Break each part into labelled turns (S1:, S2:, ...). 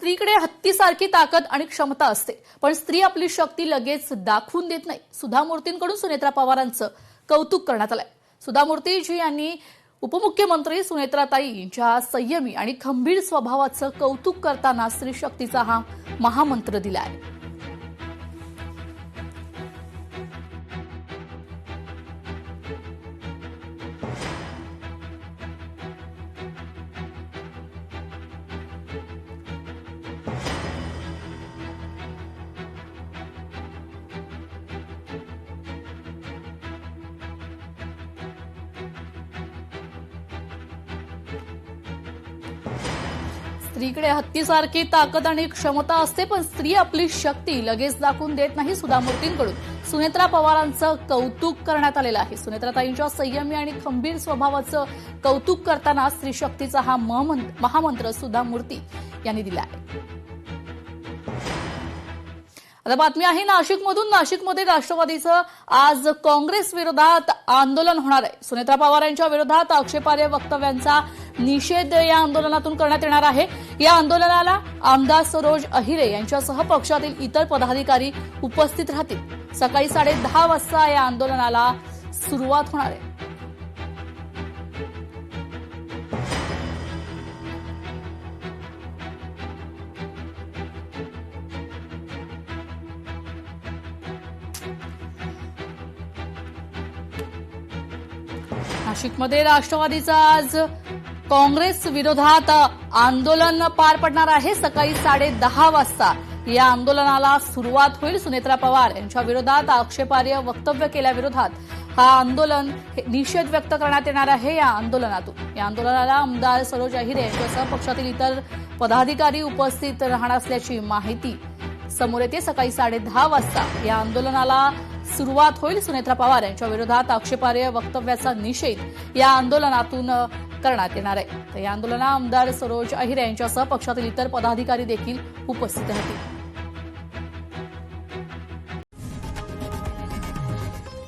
S1: स्त्रीकडे हत्तीसारखी ताकद आणि क्षमता असते, पण स्त्री आपली शक्ती लगेच दाखवून देत नाही. सुधा मूर्तींकडून सुनेत्रा पवारांचं कौतुक करण्यात आलंय. सुधा मूर्तीजी यांनी उपमुख्यमंत्री सुनेत्राताई यांच्या संयमी आणि खंबीर स्वभावाचं कौतुक करताना स्त्री शक्तीचा हा महामंत्र दिला आहे. स्त्रीकडे हत्तीसारखी ताकद आणि क्षमता असते, पण स्त्री आपली शक्ती लगेच दाखवून देत नाही. सुधा मूर्तींकडून सुनेत्रा पवारांचं कौतुक करण्यात आलेलं आहे. सुनेत्राताईंच्या संयमी आणि खंबीर स्वभावाचं कौतुक करताना स्त्री शक्तीचा हा महामंत्र सुधा मूर्ती यांनी दिला आहे. आता बातमी आहे नाशिकमधून. नाशिकमध्ये राष्ट्रवादीचं आज काँग्रेस विरोधात आंदोलन होणार आहे. सुनेत्रा पवार यांच्या विरोधात आक्षेपार्ह वक्तव्यांचा निषेध या आंदोलनातून करण्यात येणार आहे. या आंदोलनाला आमदार सरोज अहिरे यांच्यासह पक्षातील इतर पदाधिकारी उपस्थित राहतील. सकाळी 10:30 वाजता या आंदोलनाला सुरुवात होणार आहे. नाशिकमध्ये राष्ट्रवादीचं आज काँग्रेस विरोधात आंदोलन पार पडणार आहे. सकाळी 10:30 वाजता या आंदोलनाला सुरुवात होईल. सुनेत्रा पवार यांच्या विरोधात आक्षेपार्ह वक्तव्य केल्याविरोधात हा आंदोलन निषेध व्यक्त करण्यात येणार आहे. या आंदोलनाला आमदार सरोज अहिरे यांच्यासह पक्षातील इतर पदाधिकारी उपस्थित राहणार असल्याची माहिती समोर येते. सकाळी 10:30 वाजता या आंदोलनाला सुरुवात होईल. सुनेत्रा पवार यांच्या विरोधात आक्षेपार्ह वक्तव्याचा निषेध या आंदोलनातून करण्यात येणार आहे. तर या आंदोलनात आमदार सरोज अहिरे यांच्यासह पक्षातील इतर पदाधिकारी देखील उपस्थित राहतील.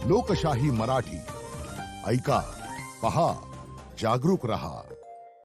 S2: लोकशाही मराठी ऐका, पहा, जागरूक रहा.